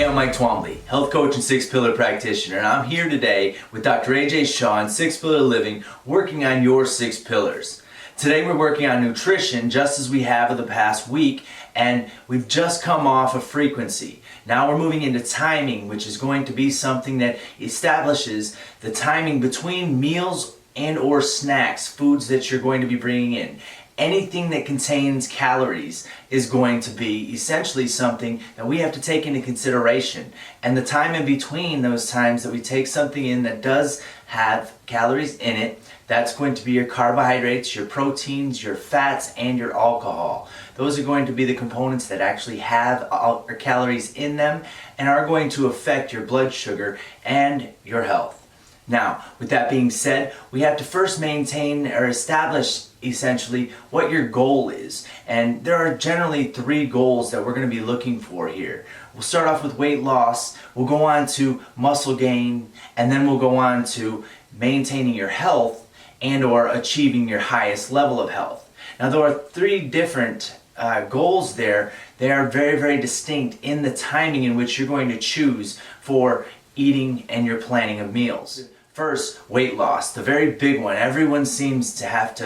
Hey, I'm Mike Twombley, health coach and six-pillar practitioner, and I'm here today with Dr. Aajay Shah and Six-Pillar Living, working on your six pillars. Today we're working on nutrition just as we have for the past week, and we've just come off of frequency. Now we're moving into timing, which is going to be something that establishes the timing between meals and or snacks, foods that you're going to be bringing in. Anything that contains calories is going to be essentially something that we have to take into consideration. And the time in between those times that we take something in that does have calories in it, that's going to be your carbohydrates, your proteins, your fats, and your alcohol. Those are going to be the components that actually have calories in them and are going to affect your blood sugar and your health. Now, with that being said, we have to first maintain or establish essentially what your goal is. And there are generally three goals that we're going to be looking for here. We'll start off with weight loss, we'll go on to muscle gain, and then we'll go on to maintaining your health and or achieving your highest level of health. Now, there are three different goals there. They are very, very distinct in the timing in which you're going to choose for eating and your planning of meals. First, weight loss, the very big one. Everyone seems to have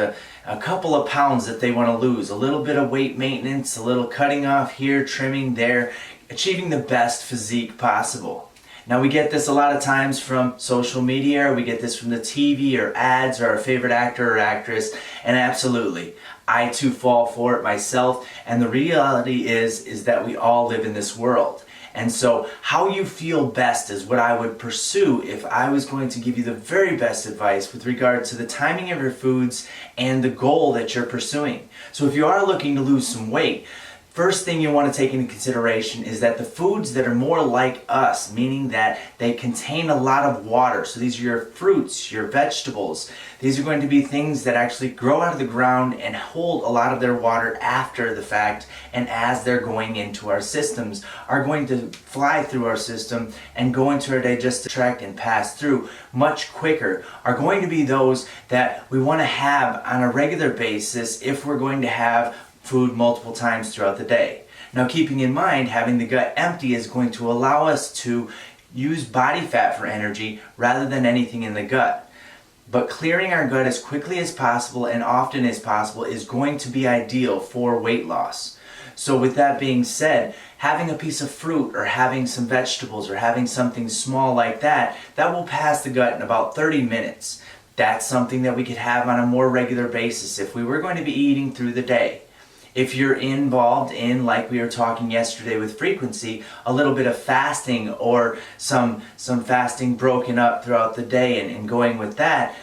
a couple of pounds that they want to lose, a little bit of weight maintenance, a little cutting off here, trimming there, achieving the best physique possible. Now, we get this a lot of times from social media, or we get this from the TV or ads or our favorite actor or actress, and absolutely, I too fall for it myself, and the reality is that we all live in this world. And so how you feel best is what I would pursue if I was going to give you the very best advice with regard to the timing of your foods and the goal that you're pursuing. So if you are looking to lose some weight, first thing you want to take into consideration is that the foods that are more like us, meaning that they contain a lot of water, so these are your fruits, your vegetables, these are going to be things that actually grow out of the ground and hold a lot of their water after the fact, and as they're going into our systems, are going to fly through our system and go into our digestive tract and pass through much quicker, are going to be those that we want to have on a regular basis if we're going to have food multiple times throughout the day. Now, keeping in mind, having the gut empty is going to allow us to use body fat for energy rather than anything in the gut. But clearing our gut as quickly as possible and often as possible is going to be ideal for weight loss. So with that being said, having a piece of fruit or having some vegetables or having something small like that, that will pass the gut in about 30 minutes. That's something that we could have on a more regular basis if we were going to be eating through the day. If you're involved in, like we were talking yesterday with frequency, a little bit of fasting or some fasting broken up throughout the day and going with that,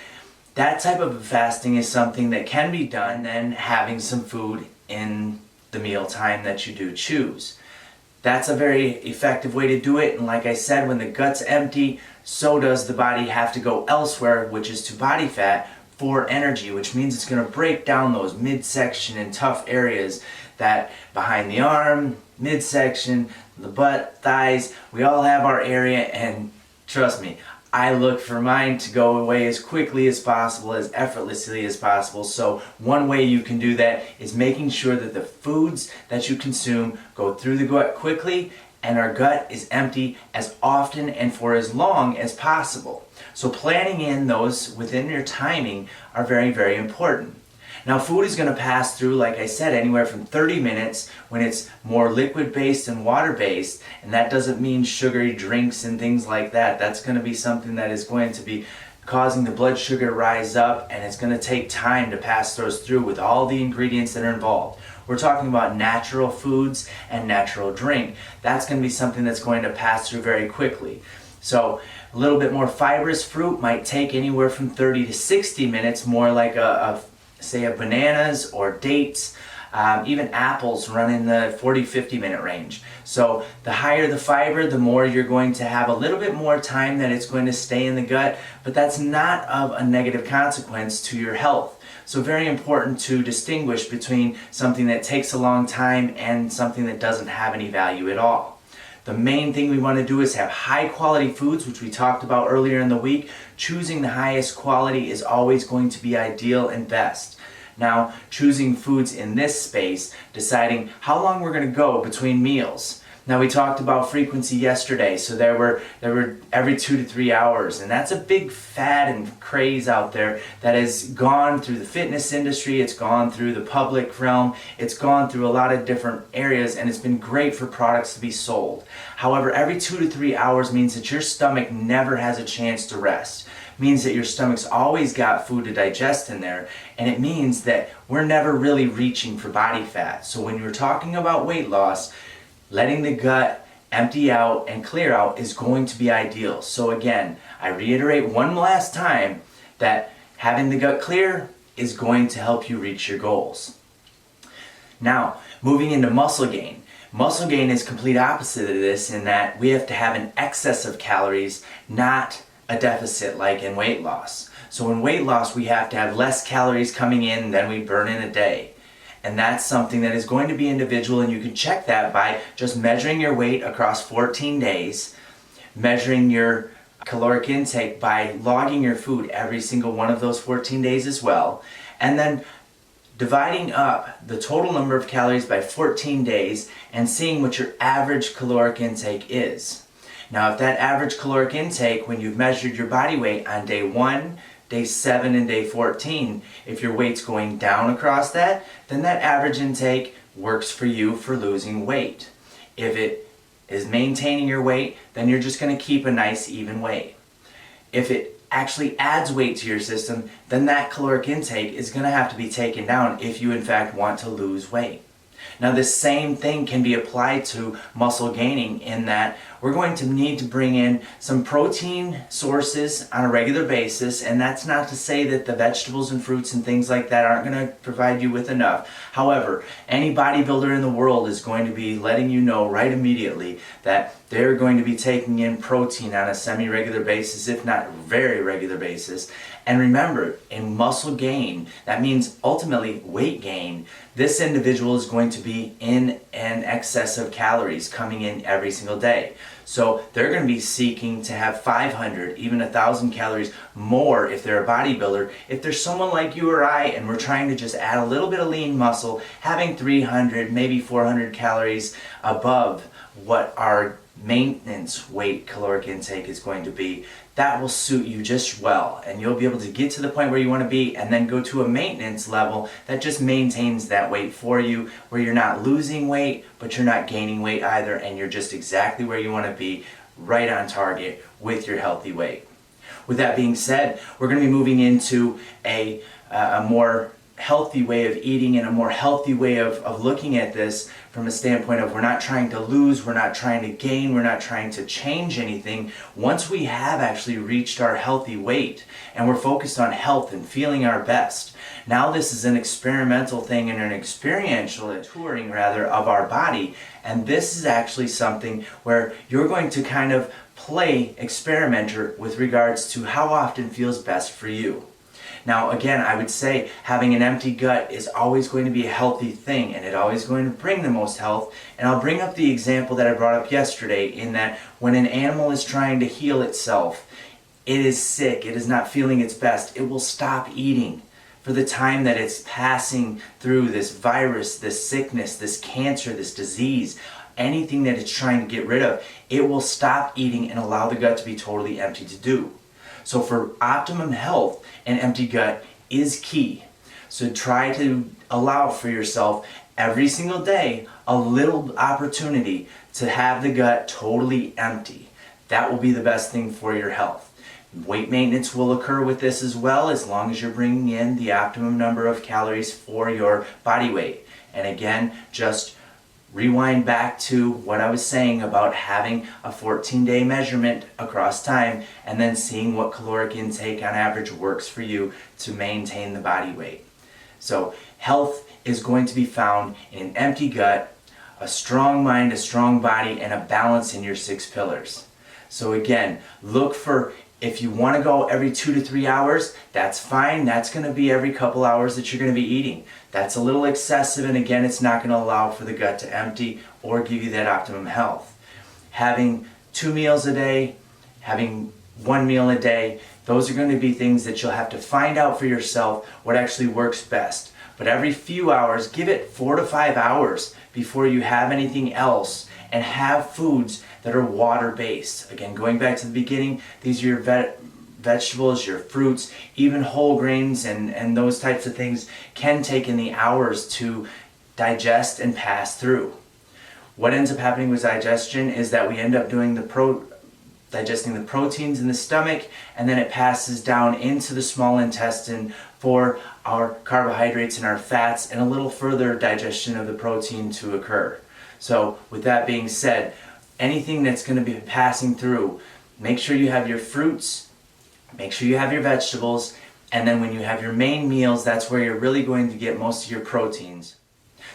that type of fasting is something that can be done, and having some food in the meal time that you do choose. That's a very effective way to do it, and like I said, when the gut's empty, so does the body have to go elsewhere, which is to body fat, for energy, which means it's going to break down those midsection and tough areas that behind the arm, midsection, the butt, thighs, we all have our area, and trust me, I look for mine to go away as quickly as possible, as effortlessly as possible. So one way you can do that is making sure that the foods that you consume go through the gut quickly and our gut is empty as often and for as long as possible. So planning in those within your timing are very, very important. Now, food is going to pass through, like I said, anywhere from 30 minutes when it's more liquid-based and water-based, and that doesn't mean sugary drinks and things like that. That's going to be something that is going to be causing the blood sugar to rise up, and it's going to take time to pass those through with all the ingredients that are involved. We're talking about natural foods and natural drink. That's going to be something that's going to pass through very quickly. So a little bit more fibrous fruit might take anywhere from 30 to 60 minutes, more like say a bananas or dates. Even apples run in the 40-50 minute range. So the higher the fiber, the more you're going to have a little bit more time that it's going to stay in the gut, but that's not of a negative consequence to your health. So very important to distinguish between something that takes a long time and something that doesn't have any value at all. The main thing we want to do is have high quality foods, which we talked about earlier in the week. Choosing the highest quality is always going to be ideal and best. Now, choosing foods in this space, deciding how long we're going to go between meals. Now we talked about frequency yesterday, so there were every 2 to 3 hours, and that's a big fad and craze out there that has gone through the fitness industry, it's gone through the public realm, it's gone through a lot of different areas, and it's been great for products to be sold. However, every 2 to 3 hours means that your stomach never has a chance to rest. Means that your stomach's always got food to digest in there, and it means that we're never really reaching for body fat. So when you're talking about weight loss, letting the gut empty out and clear out is going to be ideal. So again, I reiterate one last time that having the gut clear is going to help you reach your goals. Now, moving into muscle gain. Muscle gain is complete opposite of this in that we have to have an excess of calories, not a deficit like in weight loss. So in weight loss, we have to have less calories coming in than we burn in a day. And that's something that is going to be individual, and you can check that by just measuring your weight across 14 days, measuring your caloric intake by logging your food every single one of those 14 days as well, and then dividing up the total number of calories by 14 days and seeing what your average caloric intake is. Now, if that average caloric intake, when you've measured your body weight on day 1, day 7, and day 14, if your weight's going down across that, then that average intake works for you for losing weight. If it is maintaining your weight, then you're just going to keep a nice even weight. If it actually adds weight to your system, then that caloric intake is going to have to be taken down if you in fact want to lose weight. Now, this same thing can be applied to muscle gaining in that we're going to need to bring in some protein sources on a regular basis, and that's not to say that the vegetables and fruits and things like that aren't going to provide you with enough. However, any bodybuilder in the world is going to be letting you know right immediately that they're going to be taking in protein on a semi-regular basis, if not very regular basis. And remember, in muscle gain, that means ultimately weight gain, this individual is going to be in an excess of calories coming in every single day. So they're going to be seeking to have 500, even 1,000 calories more if they're a bodybuilder. If there's someone like you or I and we're trying to just add a little bit of lean muscle, having 300, maybe 400 calories above what our maintenance weight caloric intake is going to be, that will suit you just well, and you'll be able to get to the point where you want to be and then go to a maintenance level that just maintains that weight for you, where you're not losing weight but you're not gaining weight either, and you're just exactly where you want to be, right on target with your healthy weight. With that being said, we're going to be moving into a more healthy way of eating and a more healthy way of looking at this from a standpoint of we're not trying to lose, we're not trying to gain, we're not trying to change anything. Once we have actually reached our healthy weight and we're focused on health and feeling our best, now this is an experimental thing and an experiential touring rather of our body, and this is actually something where you're going to kind of play experimenter with regards to how often feels best for you. Now again, I would say having an empty gut is always going to be a healthy thing, and it's always going to bring the most health. And I'll bring up the example that I brought up yesterday, in that when an animal is trying to heal itself, it is sick, it is not feeling its best, it will stop eating for the time that it's passing through this virus, this sickness, this cancer, this disease, anything that it's trying to get rid of. It will stop eating and allow the gut to be totally empty to do. So for optimum health, an empty gut is key. So try to allow for yourself every single day a little opportunity to have the gut totally empty. That will be the best thing for your health. Weight maintenance will occur with this as well, as long as you're bringing in the optimum number of calories for your body weight. And again, just rewind back to what I was saying about having a 14-day measurement across time and then seeing what caloric intake on average works for you to maintain the body weight. So health is going to be found in an empty gut, a strong mind, a strong body, and a balance in your 6 pillars. So again, look for, if you want to go every 2 to 3 hours, that's fine. That's going to be every couple hours that you're going to be eating. That's a little excessive, and again, it's not going to allow for the gut to empty or give you that optimum health. Having 2 meals a day, having 1 meal a day, those are going to be things that you'll have to find out for yourself what actually works best. But every few hours, give it 4 to 5 hours before you have anything else, and have foods that are water-based. Again, going back to the beginning, these are your vegetables, your fruits, even whole grains and those types of things can take in the hours to digest and pass through. What ends up happening with digestion is that we end up doing digesting the proteins in the stomach, and then it passes down into the small intestine for our carbohydrates and our fats, and a little further digestion of the protein to occur. So with that being said, anything that's going to be passing through, make sure you have your fruits, make sure you have your vegetables, and then when you have your main meals, that's where you're really going to get most of your proteins.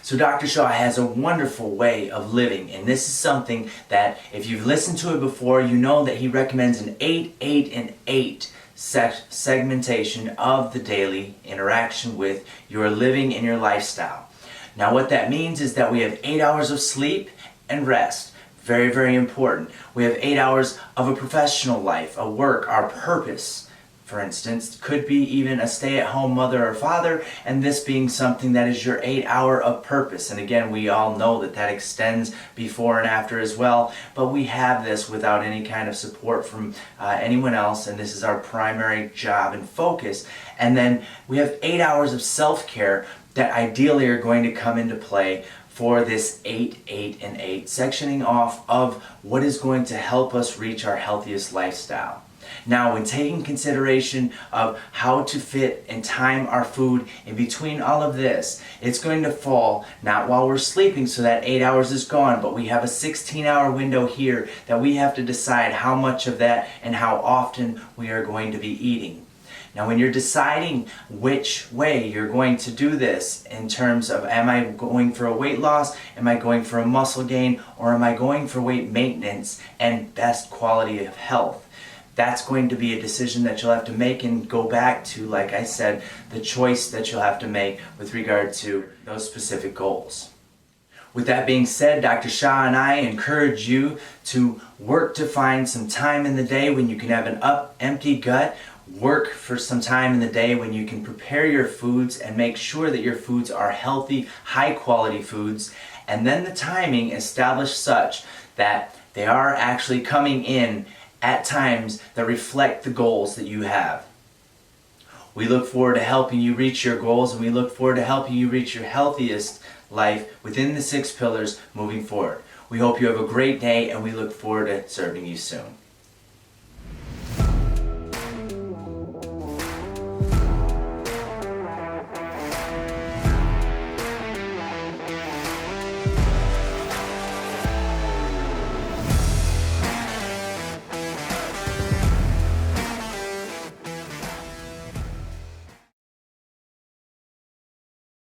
So Dr. Shah has a wonderful way of living, and this is something that if you've listened to it before, you know that he recommends an 8, 8, and 8 segmentation of the daily interaction with your living and your lifestyle. Now what that means is that we have 8 hours of sleep and rest. Very, very important. We have 8 hours of a professional life, a work, our purpose. For instance, could be even a stay-at-home mother or father, and this being something that is your 8 hour of purpose. And again, we all know that that extends before and after as well, but we have this without any kind of support from anyone else, and this is our primary job and focus. And then we have 8 hours of self-care that ideally are going to come into play for this 8, 8, and 8, sectioning off of what is going to help us reach our healthiest lifestyle. Now, when taking consideration of how to fit and time our food in between all of this, it's going to fall not while we're sleeping, so that 8 hours is gone, but we have a 16-hour window here that we have to decide how much of that and how often we are going to be eating. Now, when you're deciding which way you're going to do this in terms of, am I going for a weight loss, am I going for a muscle gain, or am I going for weight maintenance and best quality of health? That's going to be a decision that you'll have to make and go back to, like I said, the choice that you'll have to make with regard to those specific goals. With that being said, Dr. Shah and I encourage you to work to find some time in the day when you can have an empty gut. Work for some time in the day when you can prepare your foods and make sure that your foods are healthy, high quality foods, and then the timing established such that they are actually coming in at times that reflect the goals that you have. We look forward to helping you reach your goals, and we look forward to helping you reach your healthiest life within the 6 pillars moving forward. We hope you have a great day, and we look forward to serving you soon.